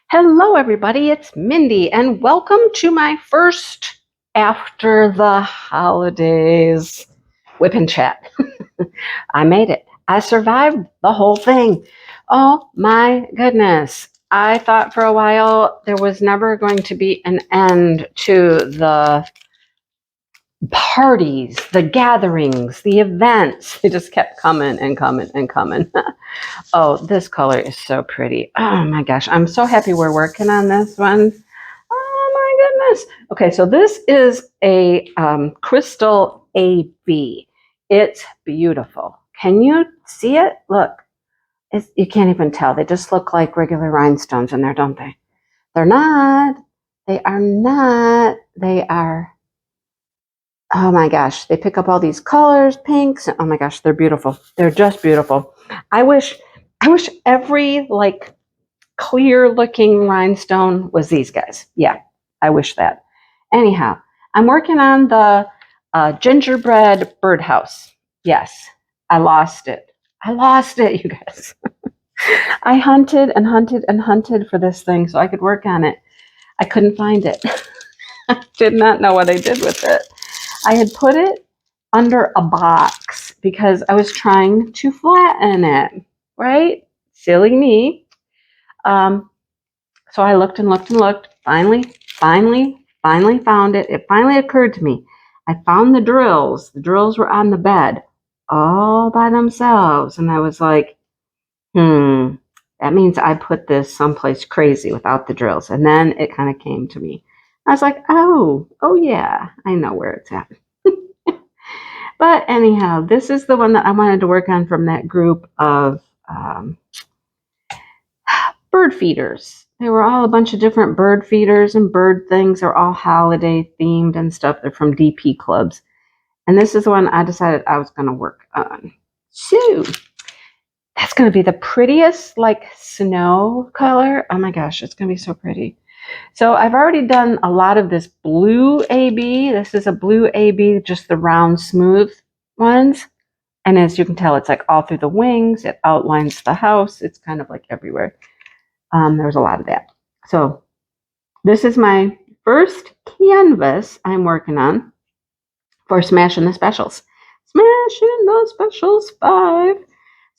Hello, everybody. It's Mindy, and welcome to my first after the holidays whip and chat. I made it. I survived the whole thing. Oh my goodness. I thought for a while there was never going to be an end to the parties, the gatherings, the events. They just kept coming and coming and coming. Oh, this color is so pretty. Oh my gosh. I'm so happy we're working on this one. Oh my goodness. Okay, so this is a crystal AB. It's beautiful. Can you see it? Look, you can't even tell. They just look like regular rhinestones in there, don't they? They're not. They are not. They are. Oh my gosh. They pick up all these colors, pinks. Oh my gosh, they're beautiful. They're just beautiful. I wish every like clear looking rhinestone was these guys. Yeah, I wish that. Anyhow, I'm working on the gingerbread birdhouse. Yes, I lost it. I lost it, you guys. I hunted and hunted and hunted for this thing so I could work on it. I couldn't find it. I did not know what I did with it. I had put it under a box because I was trying to flatten it, right? Silly me. So I looked and looked and looked. Finally found it. It finally occurred to me. I found the drills. The drills were on the bed all by themselves. And I was like, that means I put this someplace crazy without the drills. And then it kind of came to me. I was like, oh yeah, I know where it's at. But anyhow, this is the one that I wanted to work on from that group of bird feeders. They were all a bunch of different bird feeders and bird things. They're all holiday themed and stuff. They're from DP clubs. And this is the one I decided I was going to work on. So that's going to be the prettiest like snow color. Oh my gosh, it's going to be so pretty. So I've already done a lot of this blue AB. This is a blue AB, just the round, smooth ones. And as you can tell, it's like all through the wings. It outlines the house. It's kind of like everywhere. There's a lot of that. So this is my first canvas I'm working on for Smashing the Specials. Smashing the Specials 5.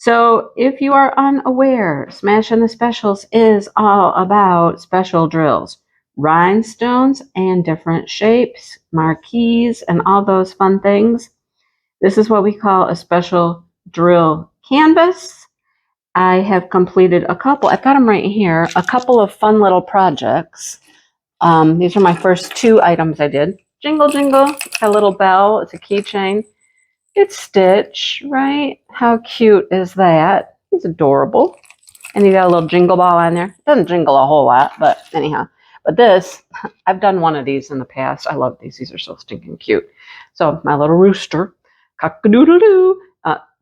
So if you are unaware, Smashing the Specials is all about special drills, rhinestones and different shapes, marquees, and all those fun things. This is what we call a special drill canvas. I have completed a couple, I've got them right here, a couple of fun little projects. These are my first two items I did. Jingle, jingle, a little bell, it's a keychain. It's Stitch, right? How cute is that? He's adorable. And he got a little jingle ball on there. Doesn't jingle a whole lot, but anyhow. But this, I've done one of these in the past. I love these. These are so stinking cute. So my little rooster, cock-a-doodle-doo.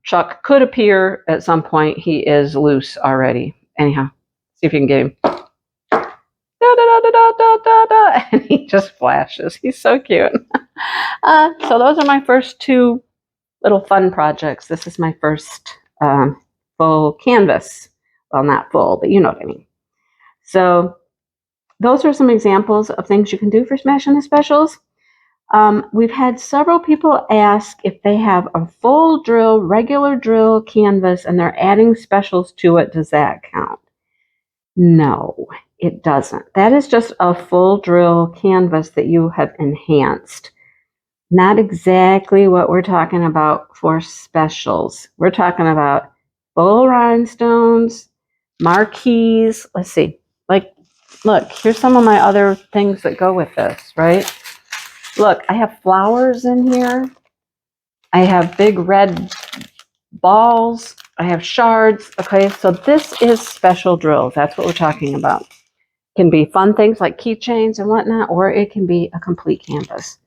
Chuck could appear at some point. He is loose already. Anyhow, see if you can get him. Da, da, da, da, da, da, da. And he just flashes. He's so cute. So those are my first two little fun projects. This is my first full canvas. Well, not full, but you know what I mean. So those are some examples of things you can do for Smashing the Specials. We've had several people ask if they have a full drill, regular drill canvas, and they're adding specials to it. Does that count? No, it doesn't. That is just a full drill canvas that you have enhanced. Not exactly what we're talking about for specials. We're talking about full rhinestones, marquees. Let's see. Like, look, here's some of my other things that go with this, right? Look, I have flowers in here. I have big red balls. I have shards. Okay, so this is special drills. That's what we're talking about. It can be fun things like keychains and whatnot, or it can be a complete canvas.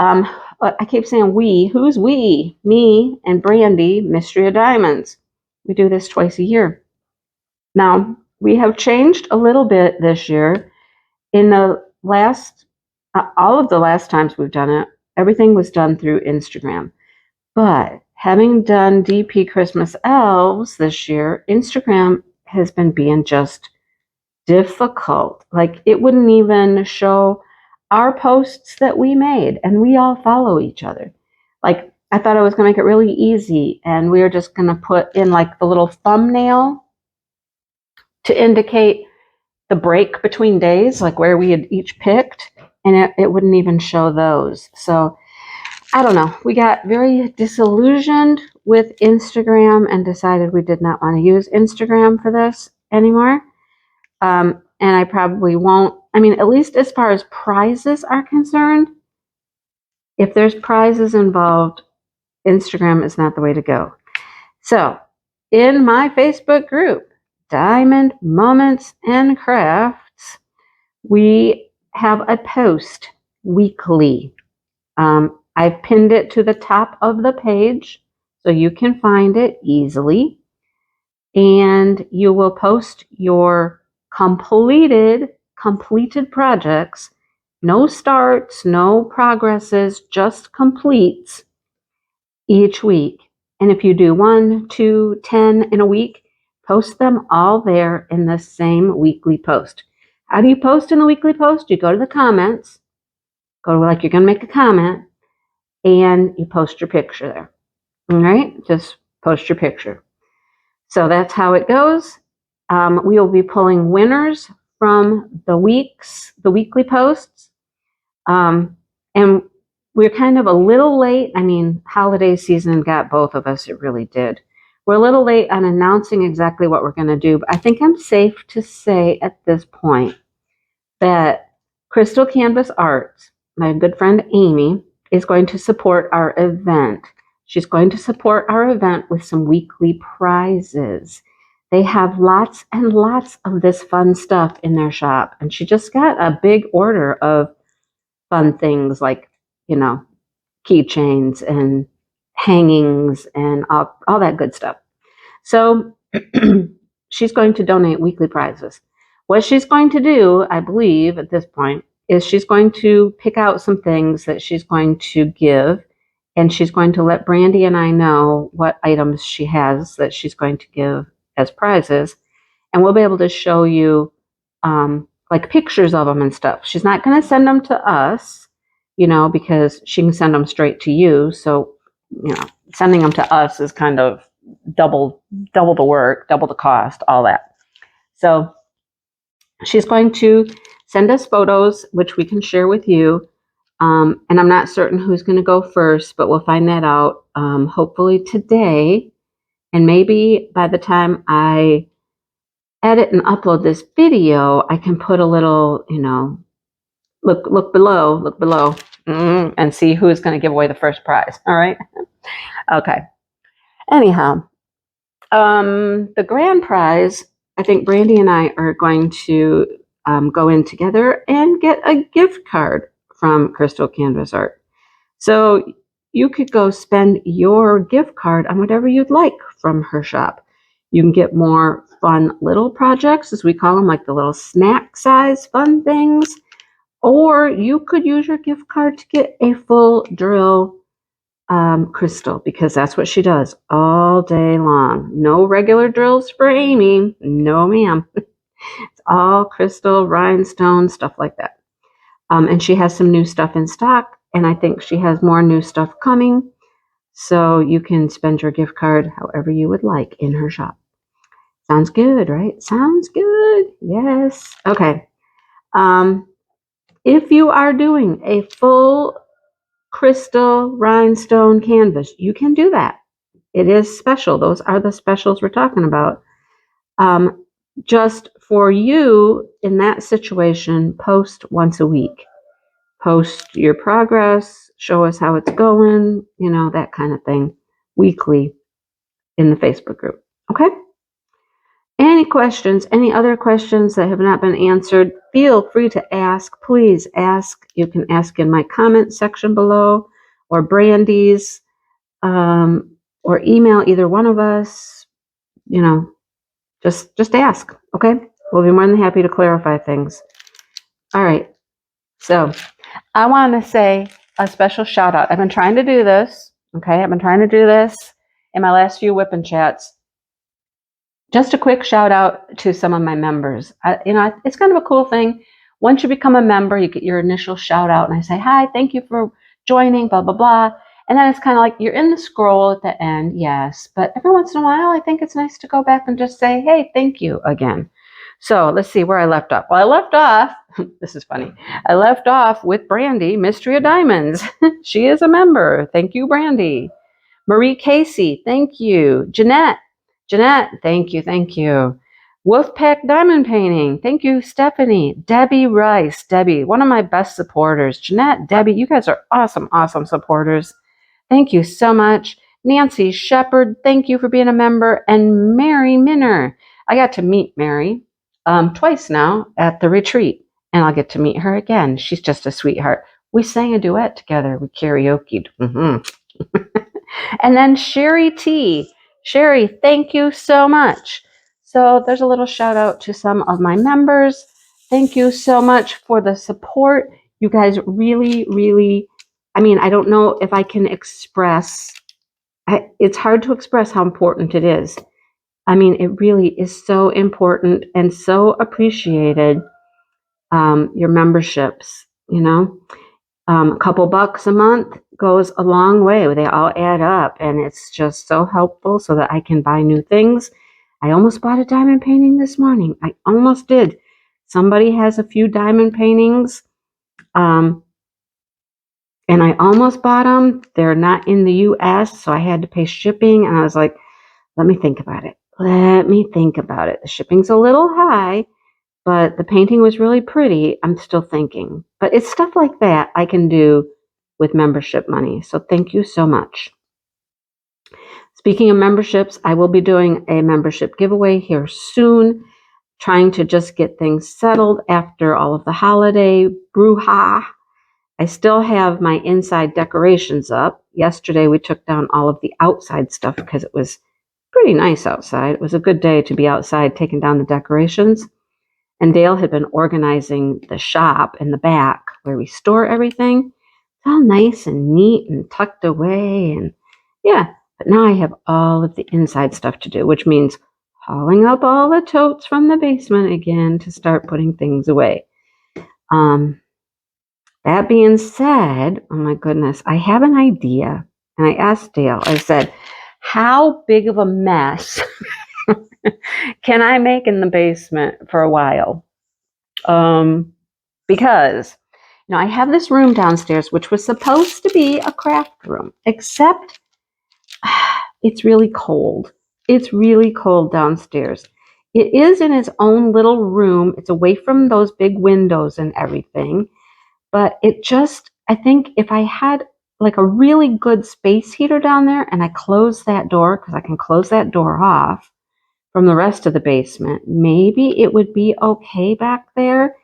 I keep saying we. Who's we? Me and Brandy, Mystery of Diamonds. We do this twice a year. Now, we have changed a little bit this year. In the last all of the last times we've done it, everything was done through Instagram. But having done DP Christmas Elves this year, Instagram has been being just difficult. Like, it wouldn't even show our posts that we made, and we all follow each other. Like, I thought I was going to make it really easy, and we were just going to put in like the little thumbnail to indicate the break between days, like where we had each picked, and it wouldn't even show those. So I don't know. We got very disillusioned with Instagram and decided we did not want to use Instagram for this anymore. And I probably won't. I mean, at least as far as prizes are concerned, if there's prizes involved, Instagram is not the way to go. So in my Facebook group, Diamond Moments and Krafts, we have a post weekly. I've pinned it to the top of the page so you can find it easily. And you will post your completed projects, no starts, no progresses, just completes each week. And if you do 1, 2, 10 in a week, post them all there in the same weekly post. How do you post in the weekly post? You go to the comments, go to like you're going to make a comment, and you post your picture there. All right, just post your picture. So that's how it goes. We will be pulling winners from the weekly posts. And we're kind of a little late. I mean, holiday season got both of us. It really did. We're a little late on announcing exactly what we're going to do, but I think I'm safe to say at this point that Crystal Canvas Arts, my good friend Amy, is going to support our event. She's going to support our event with some weekly prizes. They have lots and lots of this fun stuff in their shop, and she just got a big order of fun things like, keychains and hangings and all that good stuff. So she's going to donate weekly prizes. What she's going to do, I believe at this point, is she's going to pick out some things that she's going to give, and she's going to let Brandy and I know what items she has that she's going to give as prizes, and we'll be able to show you like pictures of them and stuff. She's not going to send them to us, because she can send them straight to you. So, sending them to us is kind of double the work, double the cost, all that. So she's going to send us photos, which we can share with you. And I'm not certain who's going to go first, but we'll find that out hopefully today. And maybe by the time I edit and upload this video, I can put a little, look below, and see who's going to give away the first prize. All right. Okay. Anyhow, the grand prize, I think Brandy and I are going to go in together and get a gift card from Crystal Canvas Art. So you could go spend your gift card on whatever you'd like from her shop. You can get more fun little projects, as we call them, like the little snack size fun things. Or you could use your gift card to get a full drill crystal, because that's what she does all day long. No regular drills for Amy. No, ma'am. It's all crystal, rhinestone, stuff like that. And she has some new stuff in stock, and I think she has more new stuff coming. So you can spend your gift card however you would like in her shop. Sounds good, right? Sounds good. Yes. Okay. If you are doing a full crystal rhinestone canvas, you can do that. It is special. Those are the specials we're talking about. Just for you in that situation, post once a week. Post your progress, show us how it's going, that kind of thing, weekly in the Facebook group. Okay? Any questions, any other questions that have not been answered, feel free to ask. Please ask. You can ask in my comment section below, or Brandy's, or email either one of us. Just ask. Okay? We'll be more than happy to clarify things. All right. So I want to say a special shout out. I've been trying to do this. Okay? I've been trying to do this in my last few WIP and chats. just a quick shout out to some of my members. It's kind of a cool thing. Once you become a member, you get your initial shout out, and I say, hi, thank you for joining, blah, blah, blah. And then it's kind of like you're in the scroll at the end, yes. But every once in a while, I think it's nice to go back and just say, hey, thank you again. So let's see where I left off. Well, I left off, this is funny. I left off with Brandy, Mystery of Diamonds. She is a member. Thank you, Brandy. Marie Casey, thank you. Jeanette, thank you, thank you. Wolfpack Diamond Painting, thank you, Stephanie. Debbie Rice, Debbie, one of my best supporters. Jeanette, Debbie, you guys are awesome, awesome supporters. Thank you so much. Nancy Shepard, thank you for being a member. And Mary Minner, I got to meet Mary twice now at the retreat, and I'll get to meet her again. She's just a sweetheart. We sang a duet together. We karaoke'd. And then Sherry T. Sherry, thank you so much. So there's a little shout out to some of my members. Thank you so much for the support. You guys really, really, I don't know if I can express, it's hard to express how important it is. It really is so important and so appreciated, your memberships, a couple bucks a month goes a long way. They all add up, and it's just so helpful so that I can buy new things. I almost bought a diamond painting this morning. I almost did. Somebody has a few diamond paintings, and I almost bought them. They're not in the U.S., so I had to pay shipping, and I was like, let me think about it. The shipping's a little high, but the painting was really pretty. I'm still thinking. But it's stuff like that I can do with membership money. So thank you so much. Speaking of memberships, I will be doing a membership giveaway here soon, trying to just get things settled after all of the holiday brouhaha. I still have my inside decorations up. Yesterday we took down all of the outside stuff because it was pretty nice outside. It was a good day to be outside taking down the decorations. And Dale had been organizing the shop in the back where we store everything. It's all nice and neat and tucked away. And yeah, but now I have all of the inside stuff to do, which means hauling up all the totes from the basement again to start putting things away. That being said, oh my goodness, I have an idea. And I asked Dale, I said, how big of a mess can I make in the basement for a while? Because I have this room downstairs, which was supposed to be a craft room, except it's really cold. It's really cold downstairs. It is in its own little room. It's away from those big windows and everything. But I think if I had like a really good space heater down there and I closed that door, because I can close that door off from the rest of the basement, maybe it would be okay back there.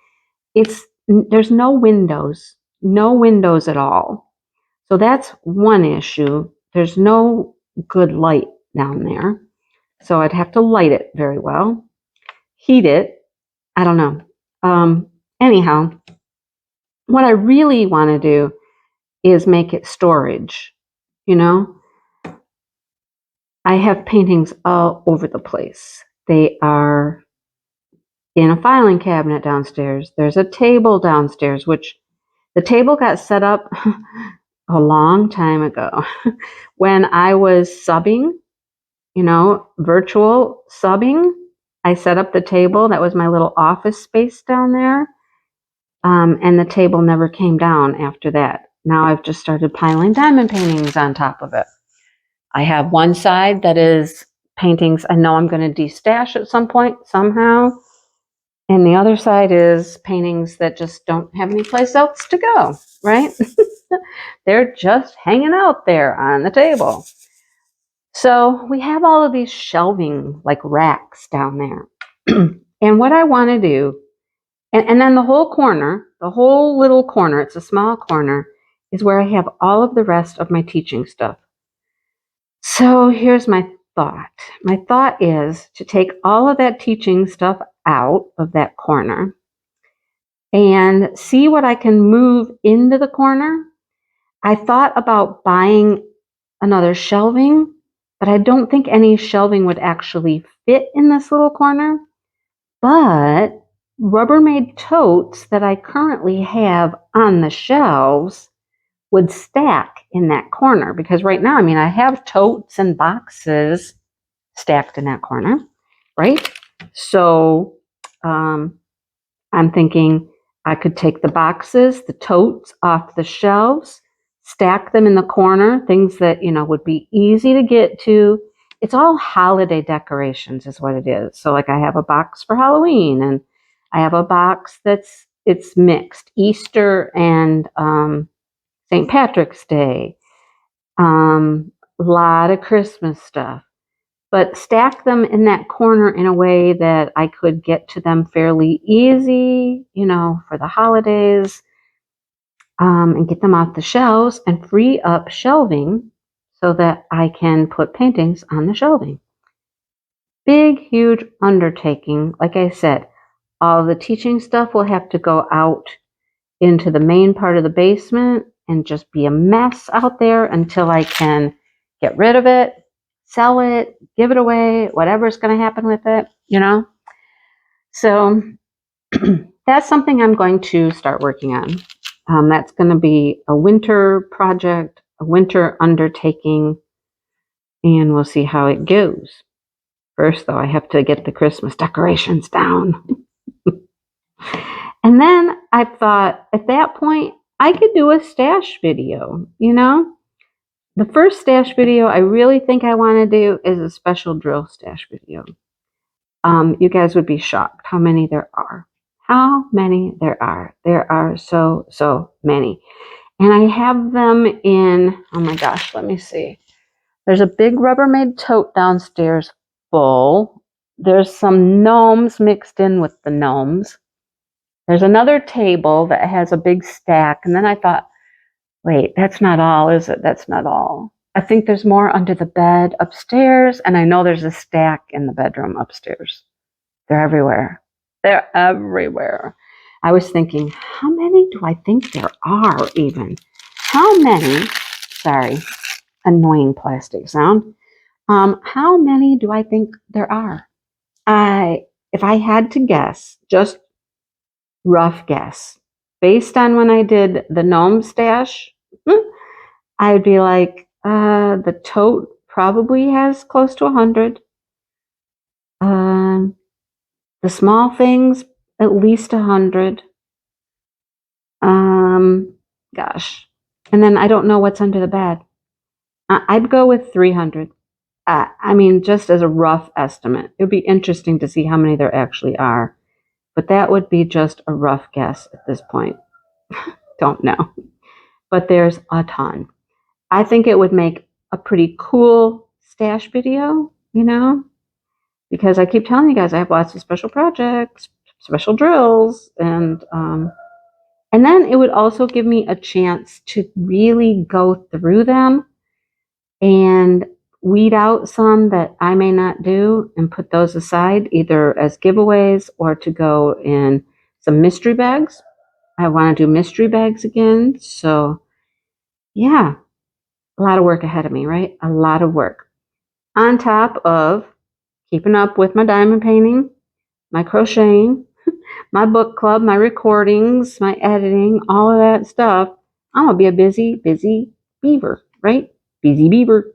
There's no windows at all. So that's one issue. There's no good light down there. So I'd have to light it very well. Heat it. I don't know. Anyhow, what I really want to do is make it storage. I have paintings all over the place. They are in a filing cabinet downstairs. There's a table downstairs, which the table got set up a long time ago when I was subbing, virtual subbing. I set up the table. That was my little office space down there. And the table never came down after that. Now I've just started piling diamond paintings on top of it. I have one side that is paintings I know I'm going to destash at some point somehow. And the other side is paintings that just don't have any place else to go, right? They're just hanging out there on the table. So we have all of these shelving like racks down there. And what I want to do, and then the whole little corner, it's a small corner, is where I have all of the rest of my teaching stuff. So here's my thought. My thought is to take all of that teaching stuff out of that corner and see what I can move into the corner. I thought about buying another shelving but I don't think any shelving would actually fit in this little corner. But Rubbermaid totes that I currently have on the shelves would stack in that corner, because right now, I mean, I have totes and boxes stacked in that corner, right? So I'm thinking I could take the boxes, the totes off the shelves, stack them in the corner, things that, would be easy to get to. It's all holiday decorations is what it is. So like I have a box for Halloween, and I have a box it's mixed Easter and St. Patrick's Day. A lot of Christmas stuff, but stack them in that corner in a way that I could get to them fairly easy, for the holidays, and get them off the shelves and free up shelving so that I can put paintings on the shelving. Big, huge undertaking. Like I said, all the teaching stuff will have to go out into the main part of the basement and just be a mess out there until I can get rid of it, sell it, give it away, whatever's going to happen with it, So that's something I'm going to start working on. That's going to be a winter project, a winter undertaking, and we'll see how it goes. First, though, I have to get the Christmas decorations down. And then I thought at that point, I could do a stash video, The first stash video I really think I want to do is a special drill stash video. You guys would be shocked how many there are. How many there are. There are so many. And I have them in, oh my gosh, let me see. There's a big Rubbermaid tote downstairs full. There's some gnomes mixed in with the gnomes. There's another table that has a big stack. And then I thought, wait, that's not all, is it? That's not all. I think there's more under the bed upstairs. And I know there's a stack in the bedroom upstairs. They're everywhere. They're everywhere. I was thinking, how many do I think there are even? How many, sorry, annoying plastic sound. How many do I think there are? If I had to guess, just rough guess, based on when I did the gnome stash, I'd be like, the tote probably has close to 100. The small things, at least 100. Gosh. And then I don't know what's under the bed. I'd go with 300. I mean, just as a rough estimate. It would be interesting to see how many there actually are. But that would be just a rough guess at this point. Don't know. But there's a ton. I think it would make a pretty cool stash video, because I keep telling you guys I have lots of special projects, special drills, and then it would also give me a chance to really go through them and weed out some that I may not do and put those aside either as giveaways or to go in some mystery bags. I want to do mystery bags again. So yeah, a lot of work ahead of me, right? A lot of work. On top of keeping up with my diamond painting, my crocheting, my book club, my recordings, my editing, all of that stuff. I'm going to be a busy, busy beaver, right? Busy beaver.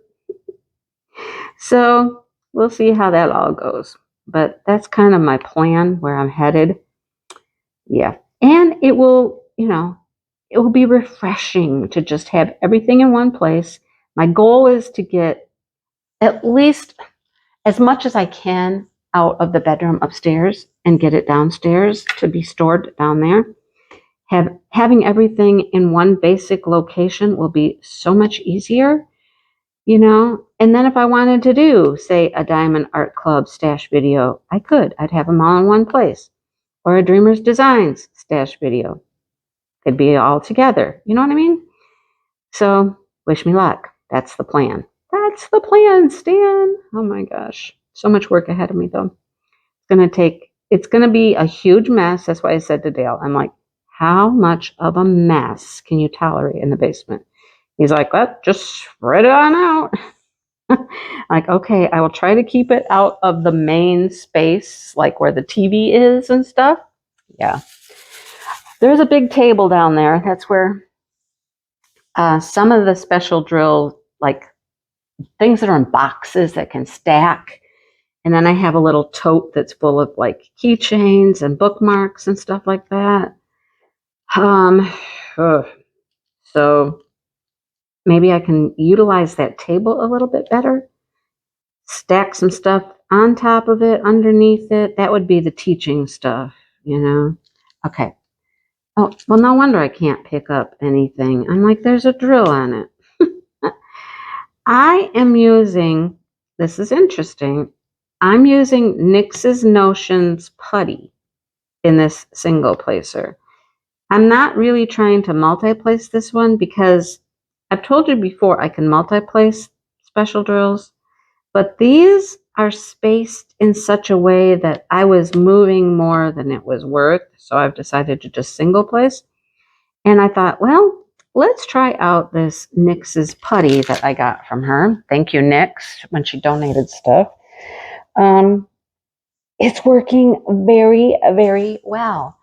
So we'll see how that all goes. But that's kind of my plan, where I'm headed. Yeah. And it will, it will be refreshing to just have everything in one place. My goal is to get at least as much as I can out of the bedroom upstairs and get it downstairs to be stored down there. Having everything in one basic location will be so much easier, And then if I wanted to do, say, a Diamond Art Club stash video, I could. I'd have them all in one place. Or a Dreamer's Designs stash video. They'd be all together. You know what I mean? So, wish me luck. That's the plan. That's the plan, Stan. Oh my gosh. So much work ahead of me, though. It's going to be a huge mess. That's why I said to Dale, I'm like, how much of a mess can you tolerate in the basement? He's like, well, just spread it on out. Like, okay, I will try to keep it out of the main space, like where the TV is and stuff. Yeah. There's a big table down there. That's where some of the special drill, like things that are in boxes that can stack. And then I have a little tote that's full of like keychains and bookmarks and stuff like that. Um, ugh. So maybe I can utilize that table a little bit better. Stack some stuff on top of it, underneath it. That would be the teaching stuff, you know? Okay. Oh, well, no wonder I can't pick up anything. I'm like, there's a drill on it. I am using, this is interesting, I'm using NYX's Notions putty in this single placer. I'm not really trying to multi-place this one because I've told you before I can multi-place special drills, but these are spaced in such a way that I was moving more than it was worth, so I've decided to just single place. And I thought, well, let's try out this NYX's putty that I got from her. Thank you, NYX, when she donated stuff. It's working very, very well.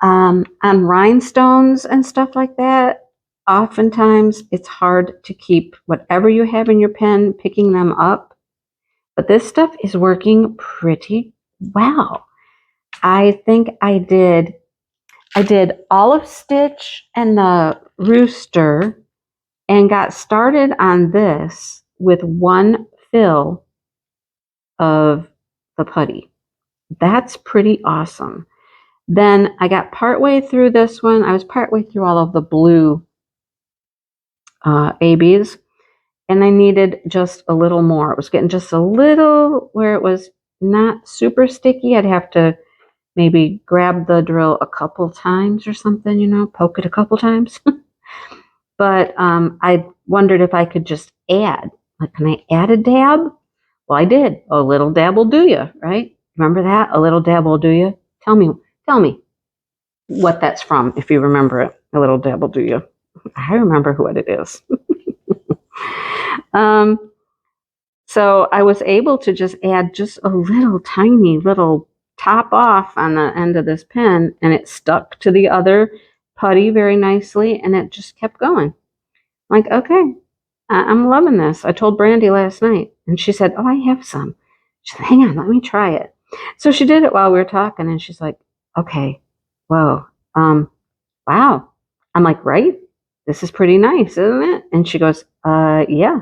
On rhinestones and stuff like that, oftentimes it's hard to keep whatever you have in your pen, picking them up. But this stuff is working pretty well. I think I did Olive Stitch and the Rooster and got started on this with one fill of the putty. That's pretty awesome. Then I got partway through this one. I was partway through all of the blue ABs, and I needed just a little more. It was getting just a little where it was not super sticky. I'd have to maybe grab the drill a couple times or something, you know, poke it a couple times. But I wondered if I could just add. Like, can I add a dab? Well, I did. A little dab will do you, right? Remember that? A little dab will do you. Tell me what that's from, if you remember it. A little dab will do you. I remember what it is. So I was able to just add just a little tiny little top off on the end of this pen, and it stuck to the other putty very nicely, and it just kept going. I'm like, okay, I'm loving this. I told Brandy last night, and she said, oh, I have some. She said, hang on, let me try it. So she did it while we were talking, and she's like, okay, whoa, wow. I'm like, right? This is pretty nice, isn't it? And she goes, yeah,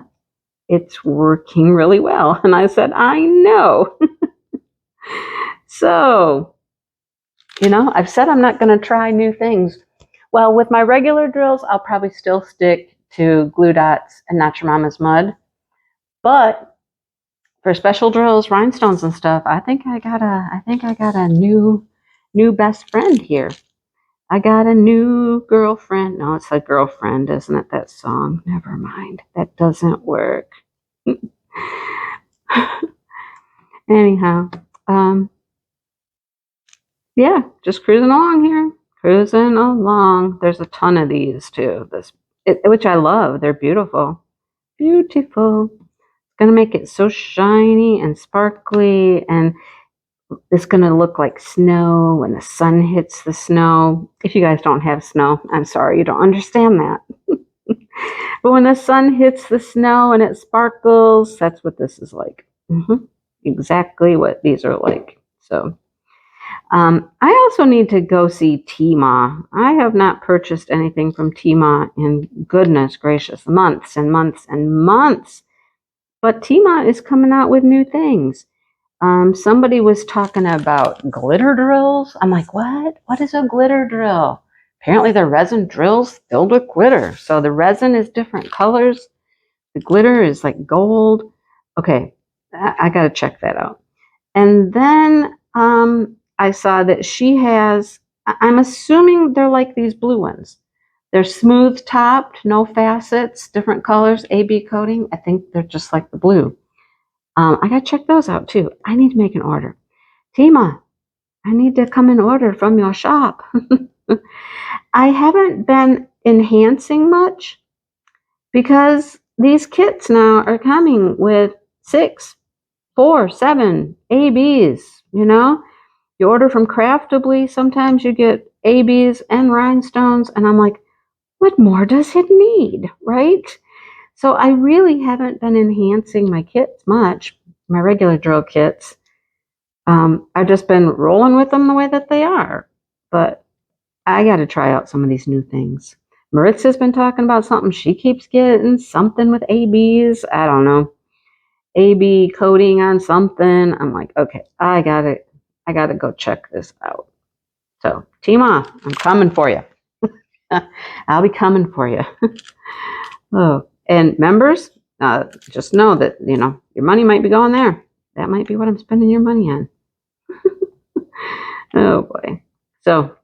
it's working really well. And I said, I know. So, you know, I've said I'm not going to try new things. Well, with my regular drills, I'll probably still stick to glue dots and Not Your Mama's Mud. But for special drills, rhinestones and stuff, I think I got a new best friend here. I got a new girlfriend. No, it's a girlfriend, isn't it? That song. Never mind. That doesn't work. Anyhow, yeah, just cruising along here. Cruising along. There's a ton of these too. Which I love. They're beautiful. Beautiful. It's gonna make it so shiny and sparkly, and it's gonna look like snow when the sun hits the snow. If you guys don't have snow, I'm sorry, you don't understand that. But when the sun hits the snow and it sparkles, that's what this is like. Exactly what these are like. So I also need to go see Tmall. I have not purchased anything from Tmall in goodness gracious, months and months and months. But Tmall is coming out with new things. Somebody was talking about glitter drills. I'm like, what? What is a glitter drill? Apparently they're resin drills filled with glitter. So the resin is different colors. The glitter is like gold. Okay, I got to check that out. And then I saw that she has, I'm assuming they're like these blue ones. They're smooth topped, no facets, different colors, AB coating. I think they're just like the blue. I got to check those out too. I need to make an order. Tima, I need to come and order from your shop. I haven't been enhancing much because these kits now are coming with 6, 4, 7 ABs, you know? You order from Craftably, sometimes you get ABs and rhinestones, and I'm like, what more does it need, right? So I really haven't been enhancing my kits much, my regular drill kits. I've just been rolling with them the way that they are. But I got to try out some of these new things. Maritza's been talking about something. She keeps getting something with ABs. I don't know. AB coating on something. I'm like, okay, I gotta go check this out. So, Tima, I'm coming for you. I'll be coming for you. Oh, and members, just know that, your money might be going there. That might be what I'm spending your money on. Oh boy. So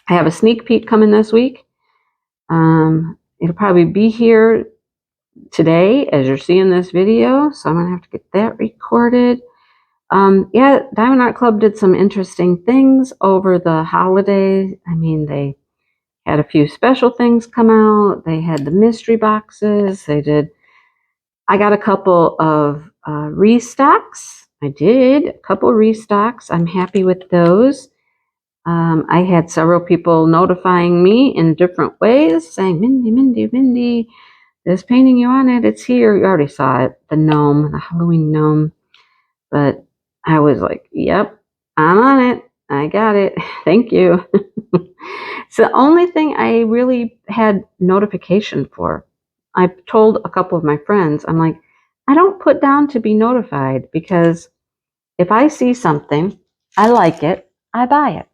I have a sneak peek coming this week. It'll probably be here today as you're seeing this video. So I'm going to have to get that recorded. Yeah, Diamond Art Club did some interesting things over the holiday. I mean, they had a few special things come out. They had the mystery boxes. I got a couple of restocks. I did a couple of restocks. I'm happy with those. I had several people notifying me in different ways, saying, Mindy, this painting you wanted, it's here. You already saw it, the gnome, the Halloween gnome. But I was like, yep, I'm on it. I got it. Thank you. It's the only thing I really had notification for. I told a couple of my friends, I'm like, I don't put down to be notified because if I see something, I like it, I buy it.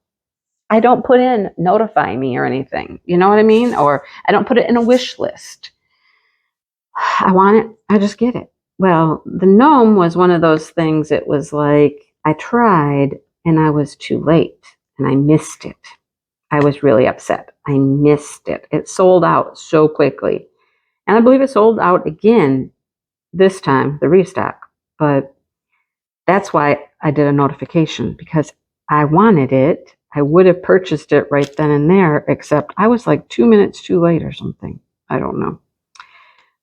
I don't put in notify me or anything. You know what I mean? Or I don't put it in a wish list. I want it, I just get it. Well, the gnome was one of those things. It was like I tried and I was too late and I missed it. I was really upset. I missed it. It sold out so quickly. And I believe it sold out again this time, the restock. But that's why I did a notification because I wanted it. I would have purchased it right then and there, except I was like 2 minutes too late or something. I don't know.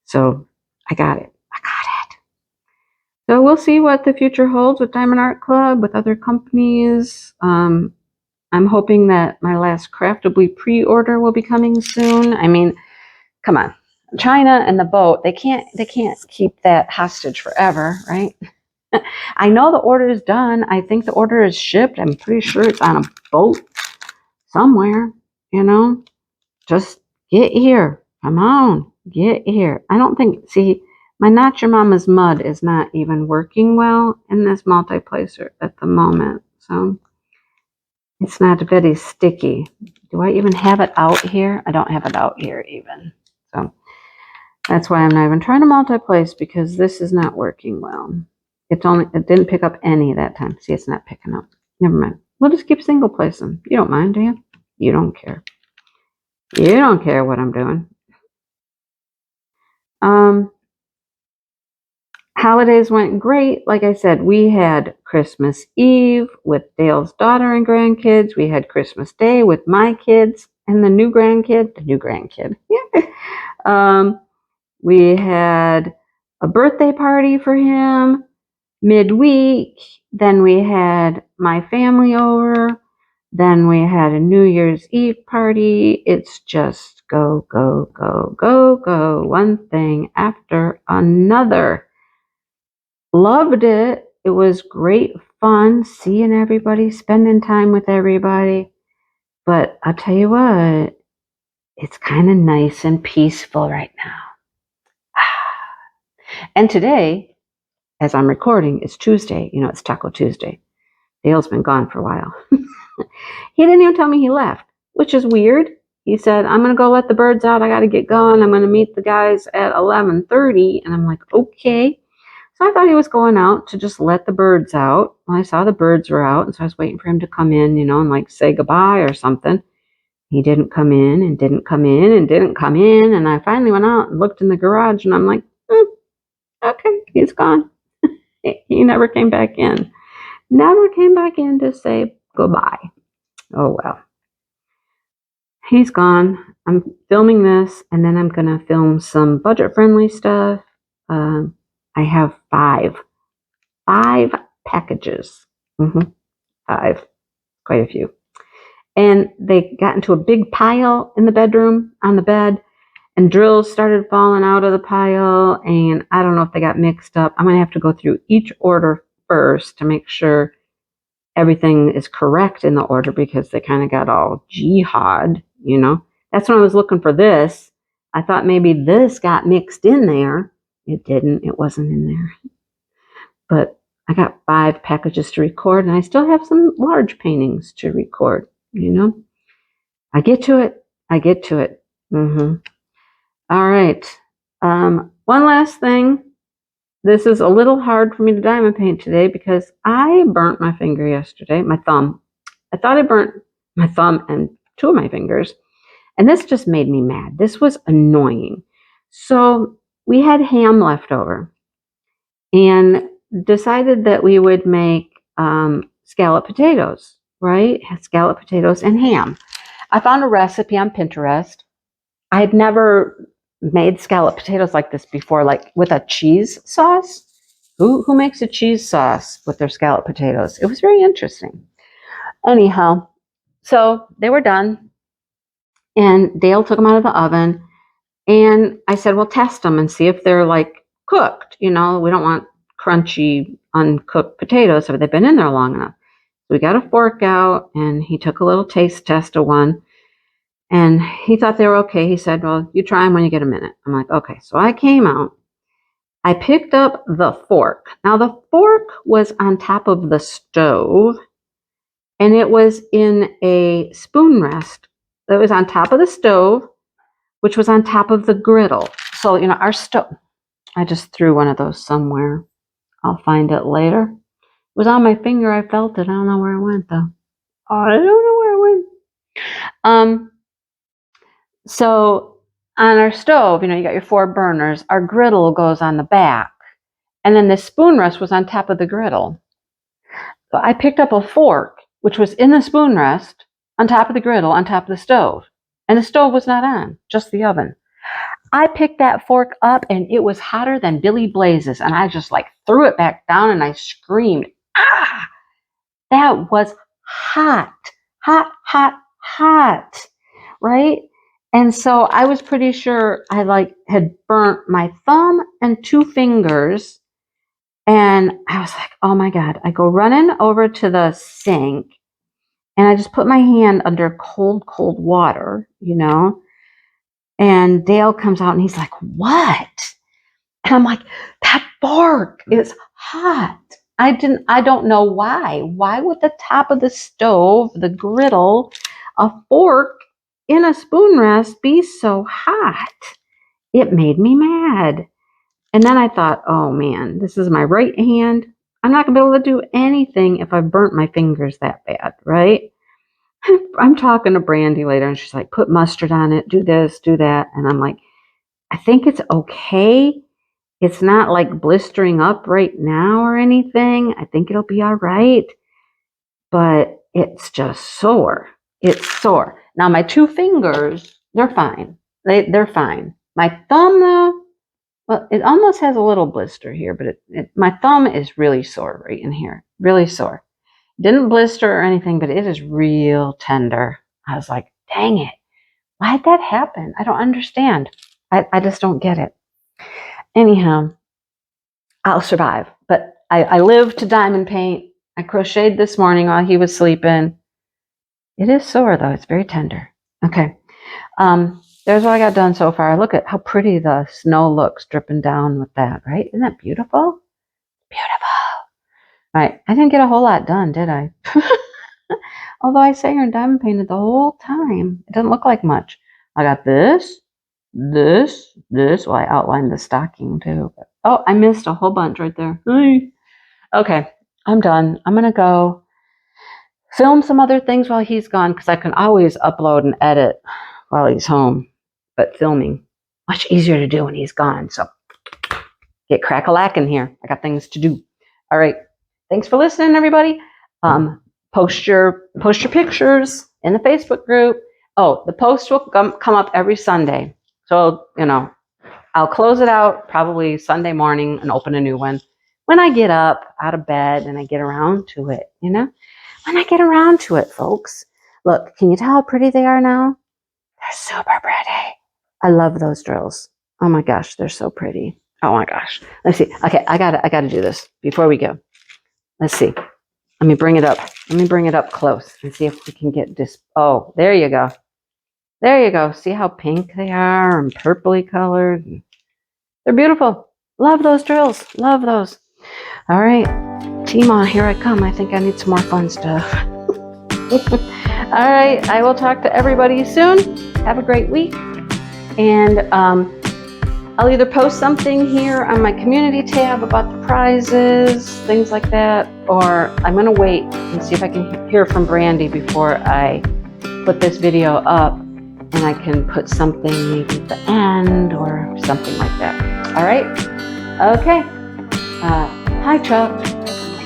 So I got it. So we'll see what the future holds with Diamond Art Club, with other companies. I'm hoping that my last Craftably pre-order will be coming soon. I mean, come on. China and the boat, they can't keep that hostage forever, right? I know the order is done. I think the order is shipped. I'm pretty sure it's on a boat somewhere, Just get here. Come on, get here. I don't think, see, my Not Your Mama's mud is not even working well in this multiplacer at the moment. So it's not very sticky. Do I even have it out here? I don't have it out here even. So that's why I'm not even trying to multi-place because this is not working well. It didn't pick up any that time. See, it's not picking up. Never mind. We'll just keep single placing. You don't mind, do you? You don't care. You don't care what I'm doing. Holidays went great. Like I said, we had Christmas Eve with Dale's daughter and grandkids. We had Christmas Day with my kids and the new grandkid. We had a birthday party for him midweek. Then we had my family over. Then we had a New Year's Eve party. It's just go, go, go, go, go. One thing after another. Loved it. It was great fun seeing everybody, spending time with everybody. But I'll tell you what, it's kind of nice and peaceful right now. And today, as I'm recording, it's Tuesday. It's Taco Tuesday. Dale's been gone for a while. He didn't even tell me he left, which is weird. He said, I'm going to go let the birds out. I got to get going. I'm going to meet the guys at 11:30. And I'm like, okay. So I thought he was going out to just let the birds out. Well, I saw the birds were out, and so I was waiting for him to come in, and like say goodbye or something. He didn't come in and didn't come in and didn't come in. And I finally went out and looked in the garage, and I'm like, okay, he's gone. He never came back in. Never came back in to say goodbye. Oh, well. he's gone. I'm filming this, and then I'm going to film some budget-friendly stuff. I have five packages. 5, quite a few. And they got into a big pile in the bedroom on the bed, and drills started falling out of the pile, and I don't know if they got mixed up. I'm going to have to go through each order first to make sure everything is correct in the order, because they kind of got all jihad, you know. That's when I was looking for this. I thought maybe this got mixed in there. It didn't. It wasn't in there. But I got 5 packages to record, and I still have some large paintings to record, you know. I get to it. All right. One last thing. This is a little hard for me to diamond paint today because I burnt my finger yesterday, my thumb. I thought I burnt my thumb and 2 of my fingers, and this just made me mad. This was annoying. So we had ham left over and decided that we would make scalloped potatoes, right? Scalloped potatoes and ham. I found a recipe on Pinterest. I had never made scalloped potatoes like this before, like with a cheese sauce. Who makes a cheese sauce with their scalloped potatoes? It was very interesting. Anyhow, so they were done, and Dale took them out of the oven, and I said, well, test them and see if they're like cooked. You know, we don't want crunchy, uncooked potatoes if they've been in there long enough. So we got a fork out, and he took a little taste test of one, and he thought they were okay. He said, well, you try them when you get a minute. I'm like, okay. So I came out. I picked up the fork. Now, the fork was on top of the stove, and it was in a spoon rest that was on top of the stove, which was on top of the griddle. So, you know, our stove, I just threw one of those somewhere. I'll find it later. It was on my finger. I felt it. I don't know where it went, though. I don't know where it went. So on our stove, you know, you got your 4 burners. Our griddle goes on the back, and then the spoon rest was on top of the griddle. So I picked up a fork, which was in the spoon rest, on top of the griddle, on top of the stove. And the stove was not on, just the oven. I picked that fork up, and it was hotter than Billy Blazes. And I just like threw it back down, and I screamed, ah! That was hot, hot, hot, hot, right? And so I was pretty sure I like had burnt my thumb and 2 fingers. And I was like, oh my God. I go running over to the sink, and I just put my hand under cold, cold water, you know. And Dale comes out, and he's like, what? And I'm like, that fork is hot. I don't know why. Why would the top of the stove, the griddle, a fork in a spoon rest be so hot? It made me mad. And then I thought, oh man, this is my right hand. I'm not gonna be able to do anything if I burnt my fingers that bad, right? I'm talking to Brandy later, and she's like, put mustard on it, do this, do that. And I'm like, I think it's okay. It's not like blistering up right now or anything. I think it'll be all right. But it's just sore. It's sore. Now, my 2 fingers, they're fine. They're fine. My thumb, though, well, it almost has a little blister here, but my thumb is really sore right in here. Really sore. Didn't blister or anything, but it is real tender. I was like, dang it. Why'd that happen? I don't understand. I just don't get it. Anyhow, I'll survive. But I live to diamond paint. I crocheted this morning while he was sleeping. It is sore, though. It's very tender. Okay. There's what I got done so far. Look at how pretty the snow looks dripping down with that, right? Isn't that beautiful? Beautiful. All right. I didn't get a whole lot done, did I? Although I sat here and diamond painted the whole time. It doesn't look like much. I got this. Well, I outlined the stocking, too. But, oh, I missed a whole bunch right there. Okay. I'm done. I'm going to go film some other things while he's gone, because I can always upload and edit while he's home. But filming, much easier to do when he's gone. So get crack-a-lackin' here. I got things to do. All right. Thanks for listening, everybody. Post your pictures in the Facebook group. Oh, the post will come up every Sunday. So, I'll close it out probably Sunday morning and open a new one when I get up out of bed and I get around to it, when I get around to it, folks. Look, can you tell how pretty they are now? They're super pretty. I love those drills. Oh my gosh, they're so pretty. Oh my gosh. Let's see. Okay, I gotta do this before we go. Let's see. Let me bring it up. Let me bring it up close and see if we can get this. Oh, there you go. There you go. See how pink they are and purpley colored? They're beautiful. Love those drills. Love those. All right. Tima, here I come. I think I need some more fun stuff. All right. I will talk to everybody soon. Have a great week. And I'll either post something here on my community tab about the prizes, things like that, or I'm going to wait and see if I can hear from Brandy before I put this video up, and I can put something maybe at the end or something like that. All right? Okay. Hi, Chuck.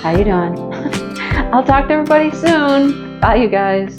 How you doing? I'll talk to everybody soon. Bye, you guys.